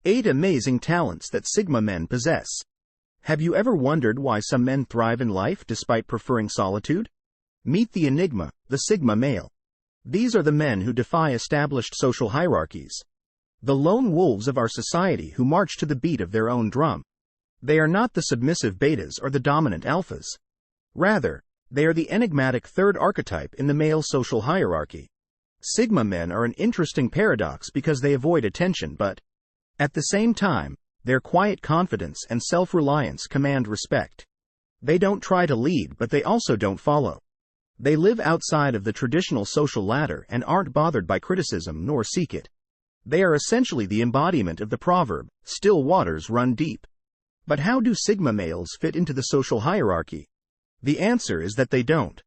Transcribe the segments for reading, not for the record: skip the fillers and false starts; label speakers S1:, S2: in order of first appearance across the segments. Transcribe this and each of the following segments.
S1: 8 amazing talents that Sigma men possess. Have you ever wondered why some men thrive in life despite preferring solitude? Meet the enigma, the Sigma male. These are the men who defy established social hierarchies. The lone wolves of our society who march to the beat of their own drum. They are not the submissive betas or the dominant alphas. Rather, they are the enigmatic third archetype in the male social hierarchy. Sigma men are an interesting paradox because they avoid attention but, at the same time, their quiet confidence and self-reliance command respect. They don't try to lead but they also don't follow. They live outside of the traditional social ladder and aren't bothered by criticism nor seek it. They are essentially the embodiment of the proverb, "Still waters run deep." But how do Sigma males fit into the social hierarchy? The answer is that they don't.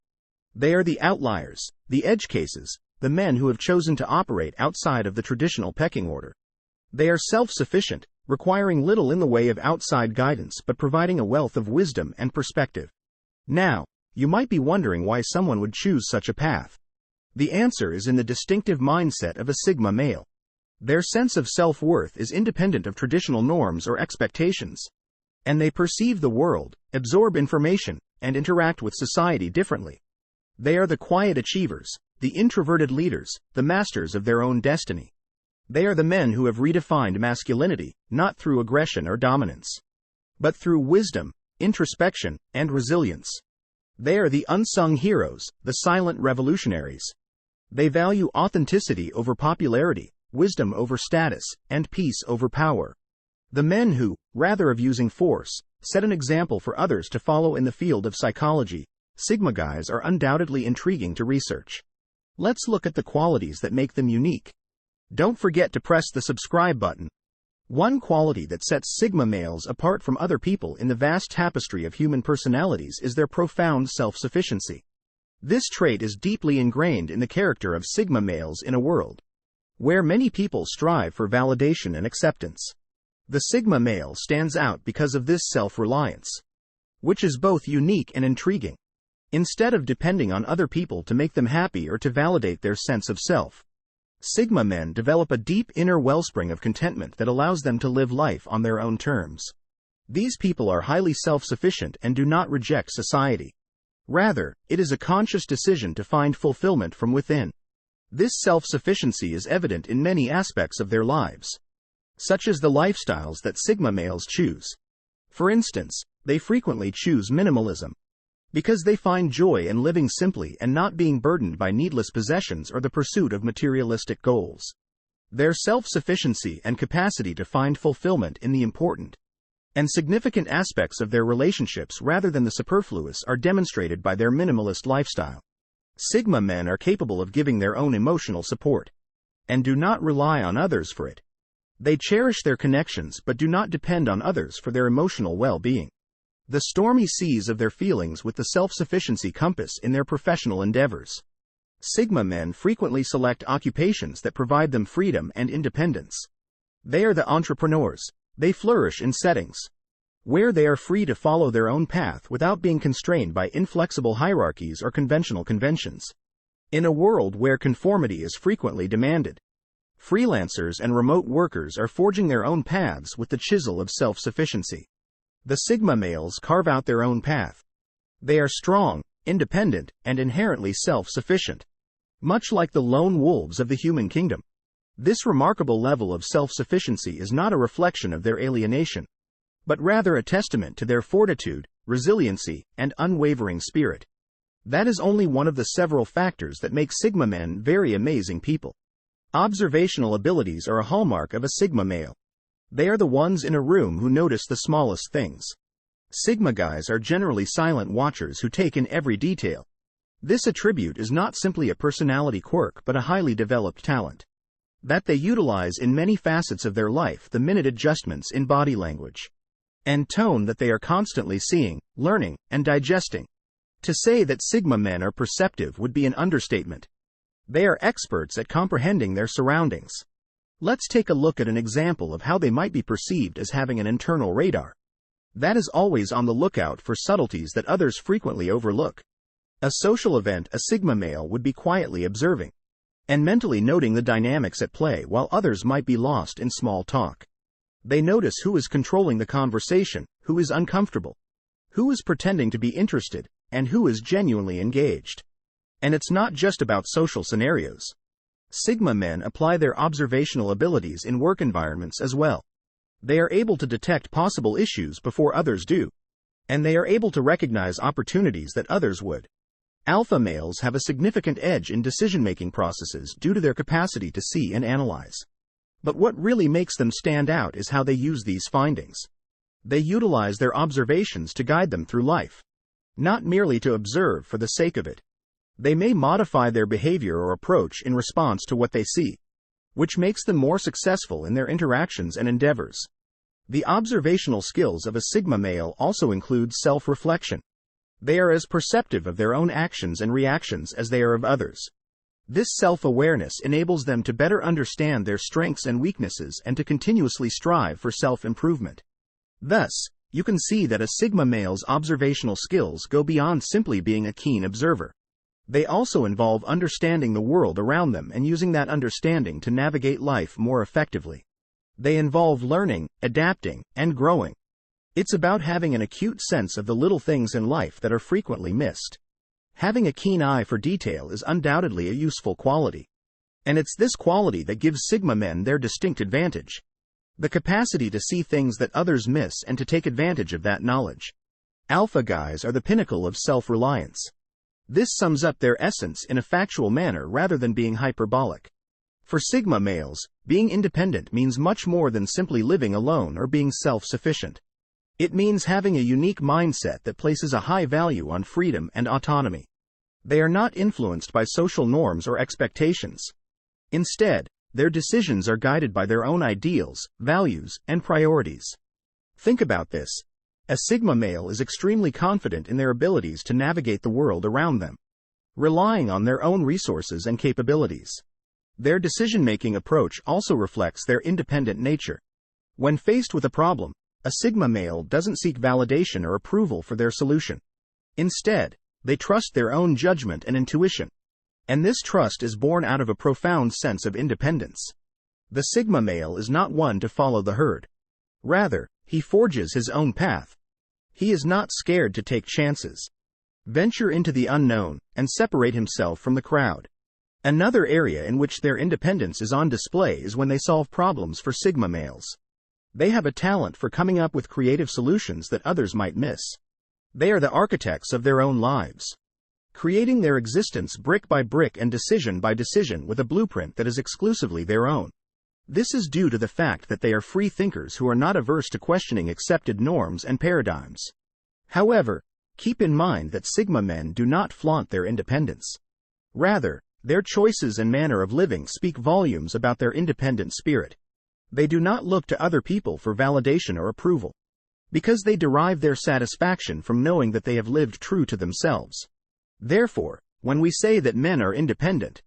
S1: They are the outliers, the edge cases, the men who have chosen to operate outside of the traditional pecking order. They are self-sufficient, requiring little in the way of outside guidance but providing a wealth of wisdom and perspective. Now, you might be wondering why someone would choose such a path. The answer is in the distinctive mindset of a Sigma male. Their sense of self-worth is independent of traditional norms or expectations. And they perceive the world, absorb information, and interact with society differently. They are the quiet achievers, the introverted leaders, the masters of their own destiny. They are the men who have redefined masculinity, not through aggression or dominance, but through wisdom, introspection, and resilience. They are the unsung heroes, the silent revolutionaries. They value authenticity over popularity, wisdom over status, and peace over power. The men who, rather of using force, set an example for others to follow in the field of psychology. Sigma guys are undoubtedly intriguing to research. Let's look at the qualities that make them unique. Don't forget to press the subscribe button. One quality that sets Sigma males apart from other people in the vast tapestry of human personalities is their profound self-sufficiency. This trait is deeply ingrained in the character of Sigma males in a world where many people strive for validation and acceptance. The Sigma male stands out because of this self-reliance, which is both unique and intriguing. Instead of depending on other people to make them happy or to validate their sense of self, Sigma men develop a deep inner wellspring of contentment that allows them to live life on their own terms. These people are highly self-sufficient and do not reject society. Rather, it is a conscious decision to find fulfillment from within. This self-sufficiency is evident in many aspects of their lives, such as the lifestyles that Sigma males choose. For instance, they frequently choose minimalism, because they find joy in living simply and not being burdened by needless possessions or the pursuit of materialistic goals. Their self-sufficiency and capacity to find fulfillment in the important and significant aspects of their relationships rather than the superfluous are demonstrated by their minimalist lifestyle. Sigma men are capable of giving their own emotional support and do not rely on others for it. They cherish their connections but do not depend on others for their emotional well-being. The stormy seas of their feelings with the self-sufficiency compass in their professional endeavors. Sigma men frequently select occupations that provide them freedom and independence. They are the entrepreneurs. They flourish in settings where they are free to follow their own path without being constrained by inflexible hierarchies or conventional conventions. In a world where conformity is frequently demanded, freelancers and remote workers are forging their own paths with the chisel of self-sufficiency. The Sigma males carve out their own path. They are strong, independent, and inherently self-sufficient, much like the lone wolves of the human kingdom. This remarkable level of self-sufficiency is not a reflection of their alienation, but rather a testament to their fortitude, resiliency, and unwavering spirit. That is only one of the several factors that make Sigma men very amazing people. Observational abilities are a hallmark of a Sigma male. They are the ones in a room who notice the smallest things. Sigma guys are generally silent watchers who take in every detail. This attribute is not simply a personality quirk but a highly developed talent that they utilize in many facets of their life. The minute adjustments in body language and tone that they are constantly seeing, learning, and digesting. To say that Sigma men are perceptive would be an understatement. They are experts at comprehending their surroundings. Let's take a look at an example of how they might be perceived as having an internal radar that is always on the lookout for subtleties that others frequently overlook. A social event, a Sigma male would be quietly observing and mentally noting the dynamics at play while others might be lost in small talk. They notice who is controlling the conversation, who is uncomfortable, who is pretending to be interested, and who is genuinely engaged. And it's not just about social scenarios. Sigma men apply their observational abilities in work environments as well. They are able to detect possible issues before others do, and they are able to recognize opportunities that others would. Alpha males have a significant edge in decision-making processes due to their capacity to see and analyze. But what really makes them stand out is how they use these findings. They utilize their observations to guide them through life, not merely to observe for the sake of it. They may modify their behavior or approach in response to what they see, which makes them more successful in their interactions and endeavors. The observational skills of a Sigma male also include self-reflection. They are as perceptive of their own actions and reactions as they are of others. This self-awareness enables them to better understand their strengths and weaknesses and to continuously strive for self-improvement. Thus, you can see that a Sigma male's observational skills go beyond simply being a keen observer. They also involve understanding the world around them and using that understanding to navigate life more effectively. They involve learning, adapting, and growing. It's about having an acute sense of the little things in life that are frequently missed. Having a keen eye for detail is undoubtedly a useful quality. And it's this quality that gives Sigma men their distinct advantage. The capacity to see things that others miss and to take advantage of that knowledge. Alpha guys are the pinnacle of self-reliance. This sums up their essence in a factual manner rather than being hyperbolic. For Sigma males, being independent means much more than simply living alone or being self-sufficient. It means having a unique mindset that places a high value on freedom and autonomy. They are not influenced by social norms or expectations. Instead, their decisions are guided by their own ideals, values, and priorities. Think about this. A Sigma male is extremely confident in their abilities to navigate the world around them, relying on their own resources and capabilities. Their decision-making approach also reflects their independent nature. When faced with a problem, a Sigma male doesn't seek validation or approval for their solution. Instead, they trust their own judgment and intuition. And this trust is born out of a profound sense of independence. The Sigma male is not one to follow the herd. Rather, he forges his own path. He is not scared to take chances, venture into the unknown, and separate himself from the crowd. Another area in which their independence is on display is when they solve problems for Sigma males. They have a talent for coming up with creative solutions that others might miss. They are the architects of their own lives, creating their existence brick by brick and decision by decision with a blueprint that is exclusively their own. This is due to the fact that they are free thinkers who are not averse to questioning accepted norms and paradigms. However, keep in mind that Sigma men do not flaunt their independence. Rather, their choices and manner of living speak volumes about their independent spirit. They do not look to other people for validation or approval, because they derive their satisfaction from knowing that they have lived true to themselves. Therefore, when we say that men are independent,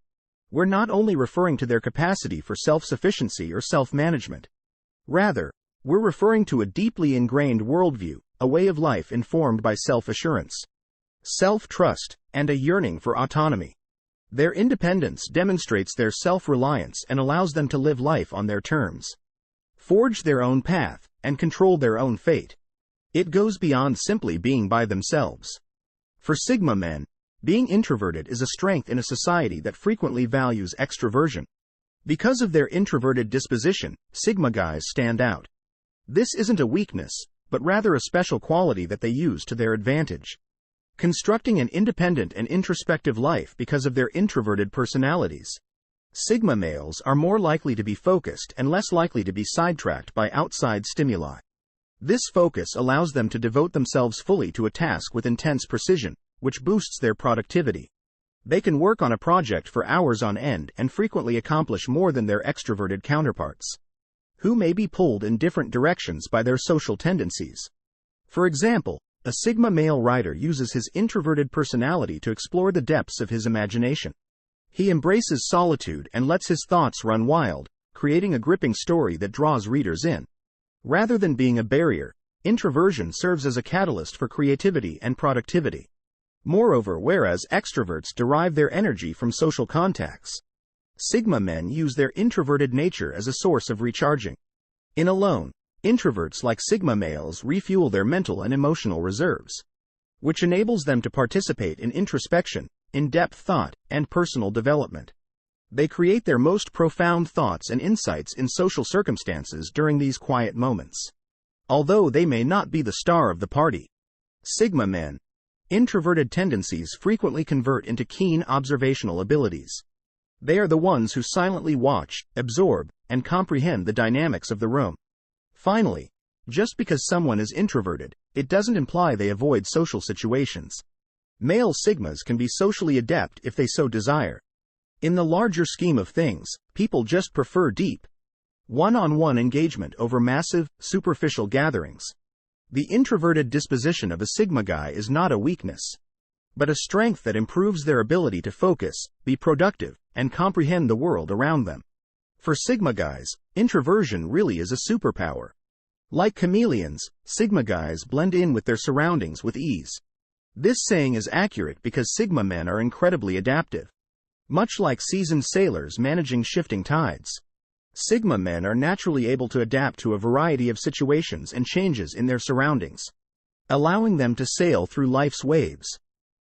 S1: we're not only referring to their capacity for self-sufficiency or self-management. Rather, we're referring to a deeply ingrained worldview, a way of life informed by self-assurance, self-trust, and a yearning for autonomy. Their independence demonstrates their self-reliance and allows them to live life on their terms, forge their own path, and control their own fate. It goes beyond simply being by themselves. For Sigma men, being introverted is a strength in a society that frequently values extroversion. Because of their introverted disposition, Sigma guys stand out. This isn't a weakness, but rather a special quality that they use to their advantage, constructing an independent and introspective life because of their introverted personalities. Sigma males are more likely to be focused and less likely to be sidetracked by outside stimuli. This focus allows them to devote themselves fully to a task with intense precision, which boosts their productivity. They can work on a project for hours on end and frequently accomplish more than their extroverted counterparts, who may be pulled in different directions by their social tendencies. For example, a Sigma male writer uses his introverted personality to explore the depths of his imagination. He embraces solitude and lets his thoughts run wild, creating a gripping story that draws readers in. Rather than being a barrier, introversion serves as a catalyst for creativity and productivity. Moreover, whereas extroverts derive their energy from social contacts, Sigma men use their introverted nature as a source of recharging. In alone, Introverts like Sigma males refuel their mental and emotional reserves, which enables them to participate in introspection, in-depth thought, and personal development. They create their most profound thoughts and insights in social circumstances during these quiet moments. Although they may not be the star of the party, Sigma men, introverted tendencies frequently convert into keen observational abilities. They are the ones who silently watch, absorb, and comprehend the dynamics of the room. Finally, just because someone is introverted, it doesn't imply they avoid social situations. Male Sigmas can be socially adept if they so desire. In the larger scheme of things, people just prefer deep, one-on-one engagement over massive, superficial gatherings. The introverted disposition of a Sigma guy is not a weakness, but a strength that improves their ability to focus, be productive, and comprehend the world around them. For Sigma guys, introversion really is a superpower. Like chameleons, Sigma guys blend in with their surroundings with ease. This saying is accurate because Sigma men are incredibly adaptive. Much like seasoned sailors managing shifting tides, Sigma men are naturally able to adapt to a variety of situations and changes in their surroundings, allowing them to sail through life's waves.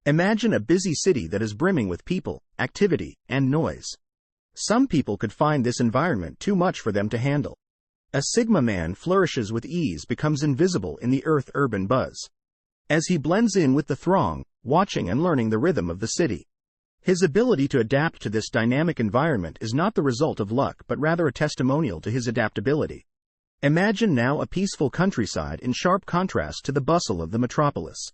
S1: Imagine a busy city that is brimming with people, activity, and noise. Some people could find this environment too much for them to handle. A Sigma man flourishes with ease, becomes invisible in the urban buzz, as he blends in with the throng, watching and learning the rhythm of the city. His ability to adapt to this dynamic environment is not the result of luck but rather a testimonial to his adaptability. Imagine now a peaceful countryside in sharp contrast to the bustle of the metropolis.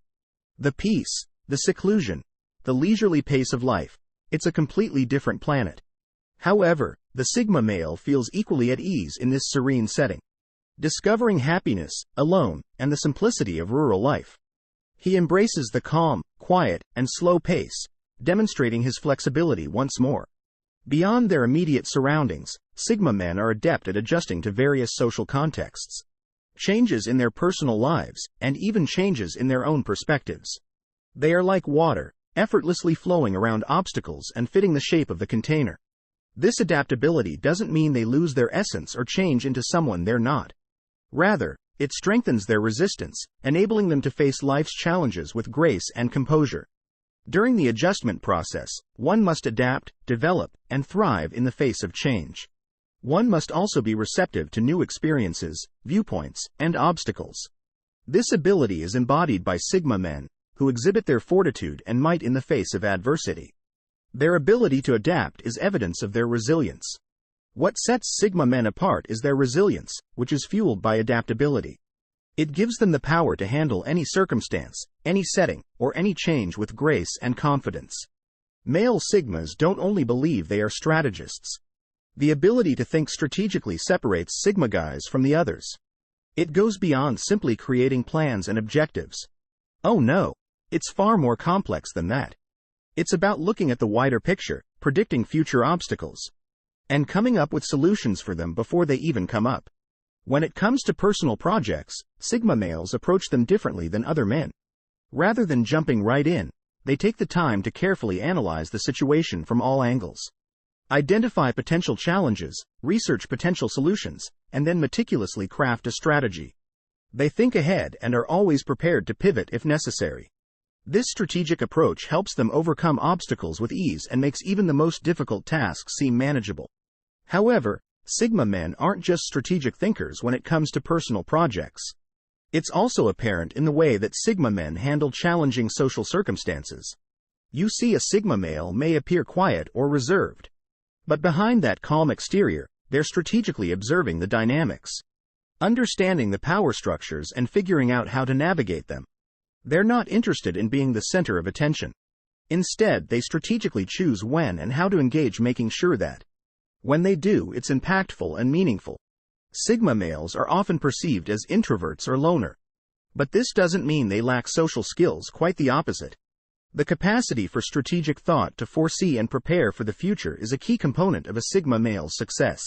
S1: The peace, the seclusion, the leisurely pace of life, it's a completely different planet. However, the Sigma male feels equally at ease in this serene setting, discovering happiness, alone, and the simplicity of rural life. He embraces the calm, quiet, and slow pace, demonstrating his flexibility once more. Beyond their immediate surroundings, Sigma men are adept at adjusting to various social contexts, changes in their personal lives, and even changes in their own perspectives. They are like water, effortlessly flowing around obstacles and fitting the shape of the container. This adaptability doesn't mean they lose their essence or change into someone they're not. Rather, it strengthens their resistance, enabling them to face life's challenges with grace and composure. During the adjustment process, one must adapt, develop, and thrive in the face of change. One must also be receptive to new experiences, viewpoints, and obstacles. This ability is embodied by Sigma men, who exhibit their fortitude and might in the face of adversity. Their ability to adapt is evidence of their resilience. What sets Sigma men apart is their resilience, which is fueled by adaptability. It gives them the power to handle any circumstance, any setting, or any change with grace and confidence. Male Sigmas don't only believe they are strategists. The ability to think strategically separates Sigma guys from the others. It goes beyond simply creating plans and objectives. Oh no, it's far more complex than that. It's about looking at the wider picture, predicting future obstacles, and coming up with solutions for them before they even come up. When it comes to personal projects, Sigma males approach them differently than other men. Rather than jumping right in, they take the time to carefully analyze the situation from all angles, identify potential challenges, research potential solutions, and then meticulously craft a strategy. They think ahead and are always prepared to pivot if necessary. This strategic approach helps them overcome obstacles with ease and makes even the most difficult tasks seem manageable. However, Sigma men aren't just strategic thinkers when it comes to personal projects. It's also apparent in the way that Sigma men handle challenging social circumstances. You see, a Sigma male may appear quiet or reserved, but behind that calm exterior, they're strategically observing the dynamics, understanding the power structures and figuring out how to navigate them. They're not interested in being the center of attention. Instead, they strategically choose when and how to engage, making sure that when they do, it's impactful and meaningful. Sigma males are often perceived as introverts or loner. But this doesn't mean they lack social skills, quite the opposite. The capacity for strategic thought to foresee and prepare for the future is a key component of a Sigma male's success.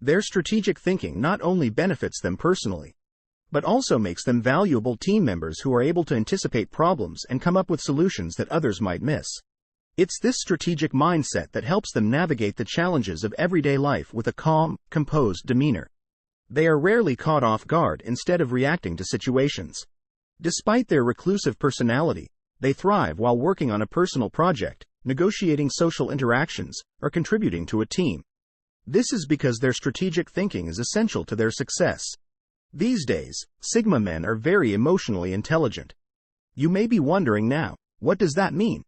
S1: Their strategic thinking not only benefits them personally, but also makes them valuable team members who are able to anticipate problems and come up with solutions that others might miss. It's this strategic mindset that helps them navigate the challenges of everyday life with a calm, composed demeanor. They are rarely caught off guard instead of reacting to situations. Despite their reclusive personality, they thrive while working on a personal project, negotiating social interactions, or contributing to a team. This is because their strategic thinking is essential to their success. These days, Sigma men are very emotionally intelligent. You may be wondering now, what does that mean?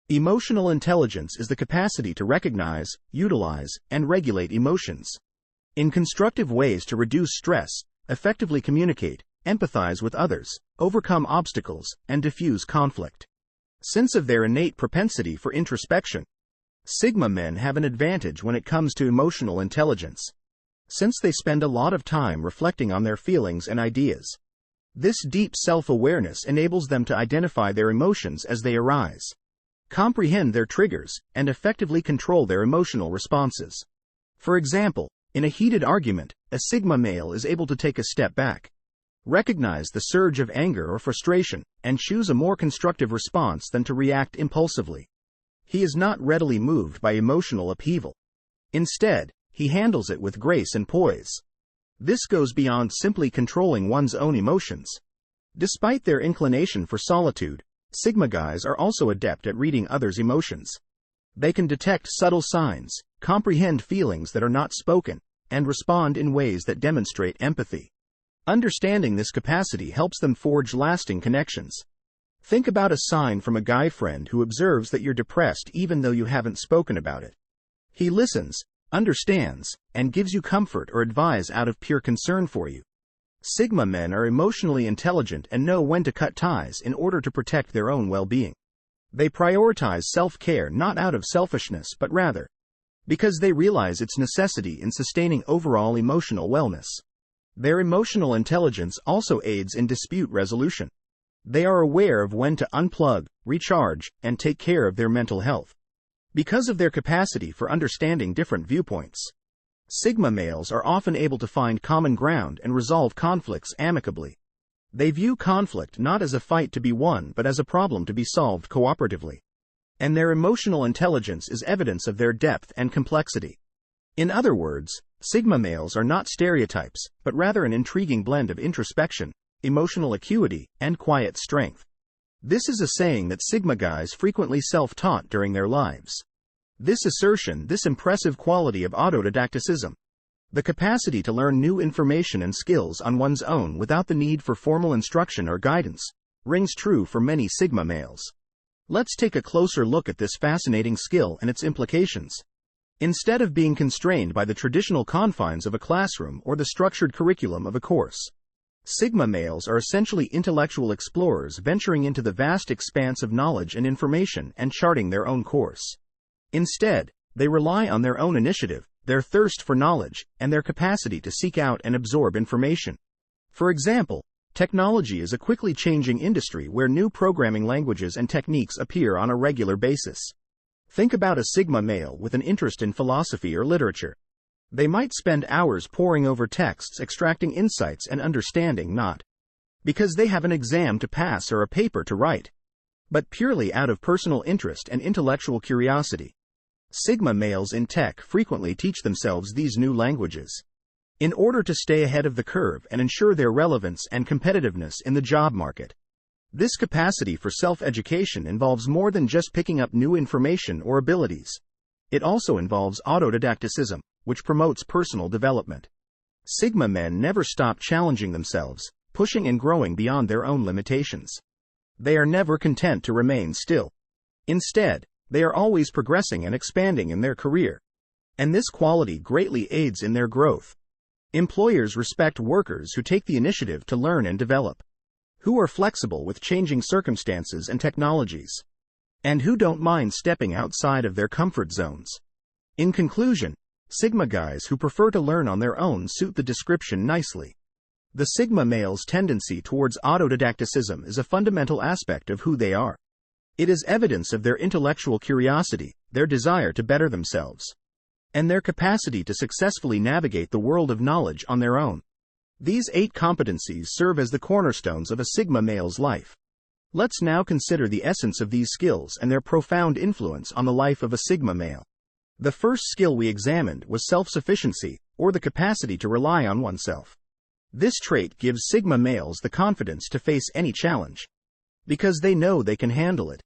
S1: Emotional intelligence is the capacity to recognize, utilize, and regulate emotions in constructive ways to reduce stress, effectively communicate, empathize with others, overcome obstacles, and diffuse conflict. Since of their innate propensity for introspection, Sigma men have an advantage when it comes to emotional intelligence, since they spend a lot of time reflecting on their feelings and ideas. This deep self-awareness enables them to identify their emotions as they arise, comprehend their triggers, and effectively control their emotional responses. For example, in a heated argument, a Sigma male is able to take a step back, recognize the surge of anger or frustration, and choose a more constructive response than to react impulsively. He is not readily moved by emotional upheaval. Instead, he handles it with grace and poise. This goes beyond simply controlling one's own emotions. Despite their inclination for solitude, Sigma guys are also adept at reading others' emotions. They can detect subtle signs, comprehend feelings that are not spoken, and respond in ways that demonstrate empathy. Understanding this capacity helps them forge lasting connections. Think about a sign from a guy friend who observes that you're depressed even though you haven't spoken about it. He listens, understands, and gives you comfort or advice out of pure concern for you. Sigma men are emotionally intelligent and know when to cut ties in order to protect their own well-being. They prioritize self-care not out of selfishness but rather because they realize its necessity in sustaining overall emotional wellness. Their emotional intelligence also aids in dispute resolution. They are aware of when to unplug, recharge, and take care of their mental health. Because of their capacity for understanding different viewpoints, Sigma males are often able to find common ground and resolve conflicts amicably. They view conflict not as a fight to be won but as a problem to be solved cooperatively. And their emotional intelligence is evidence of their depth and complexity. In other words, Sigma males are not stereotypes, but rather an intriguing blend of introspection, emotional acuity, and quiet strength. This is a saying that Sigma guys frequently self-taught during their lives. This impressive quality of autodidacticism, the capacity to learn new information and skills on one's own without the need for formal instruction or guidance, rings true for many Sigma males. Let's take a closer look at this fascinating skill and its implications. Instead of being constrained by the traditional confines of a classroom or the structured curriculum of a course, Sigma males are essentially intellectual explorers venturing into the vast expanse of knowledge and information and charting their own course. Instead, they rely on their own initiative, their thirst for knowledge, and their capacity to seek out and absorb information. For example, technology is a quickly changing industry where new programming languages and techniques appear on a regular basis. Think about a Sigma male with an interest in philosophy or literature. They might spend hours poring over texts, extracting insights and understanding not because they have an exam to pass or a paper to write, but purely out of personal interest and intellectual curiosity. Sigma males in tech frequently teach themselves these new languages in order to stay ahead of the curve and ensure their relevance and competitiveness in the job market. This capacity for self-education involves more than just picking up new information or abilities. It also involves autodidacticism, which promotes personal development. Sigma men never stop challenging themselves, pushing and growing beyond their own limitations. They are never content to remain still. Instead, they are always progressing and expanding in their career. And this quality greatly aids in their growth. Employers respect workers who take the initiative to learn and develop, who are flexible with changing circumstances and technologies, and who don't mind stepping outside of their comfort zones. In conclusion, Sigma guys who prefer to learn on their own suit the description nicely. The Sigma male's tendency towards autodidacticism is a fundamental aspect of who they are. It is evidence of their intellectual curiosity, their desire to better themselves, and their capacity to successfully navigate the world of knowledge on their own. These 8 competencies serve as the cornerstones of a Sigma male's life. Let's now consider the essence of these skills and their profound influence on the life of a Sigma male. The first skill we examined was self-sufficiency, or the capacity to rely on oneself. This trait gives Sigma males the confidence to face any challenge, because they know they can handle it.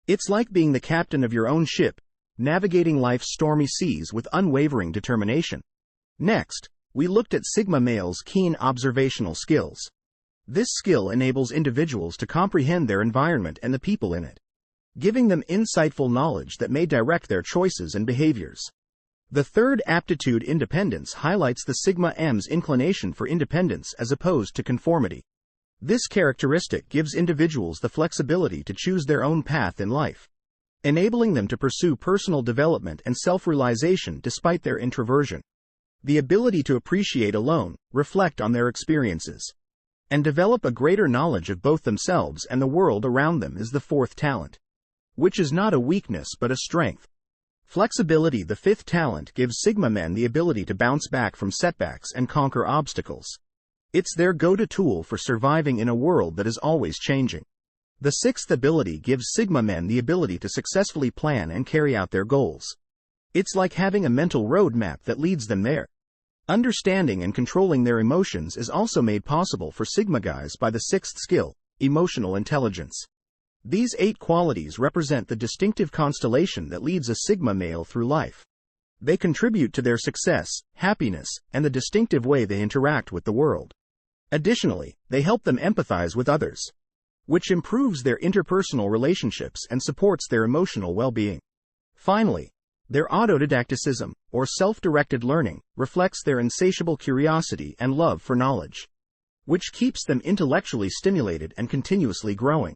S1: It's like being the captain of your own ship, navigating life's stormy seas with unwavering determination. Next, we looked at Sigma males' keen observational skills. This skill enables individuals to comprehend their environment and the people in it, giving them insightful knowledge that may direct their choices and behaviors. The third aptitude, independence, highlights the Sigma M's inclination for independence as opposed to conformity. This characteristic gives individuals the flexibility to choose their own path in life, enabling them to pursue personal development and self-realization despite their introversion. The ability to appreciate alone, reflect on their experiences, and develop a greater knowledge of both themselves and the world around them is the fourth talent, which is not a weakness but a strength. Flexibility, the fifth talent, gives Sigma men the ability to bounce back from setbacks and conquer obstacles. It's their go-to tool for surviving in a world that is always changing. The sixth ability gives Sigma men the ability to successfully plan and carry out their goals. It's like having a mental roadmap that leads them there. Understanding and controlling their emotions is also made possible for Sigma guys by the sixth skill, emotional intelligence. These 8 qualities represent the distinctive constellation that leads a Sigma male through life. They contribute to their success, happiness, and the distinctive way they interact with the world. Additionally, they help them empathize with others, which improves their interpersonal relationships and supports their emotional well-being. Finally, their autodidacticism, or self-directed learning, reflects their insatiable curiosity and love for knowledge, which keeps them intellectually stimulated and continuously growing.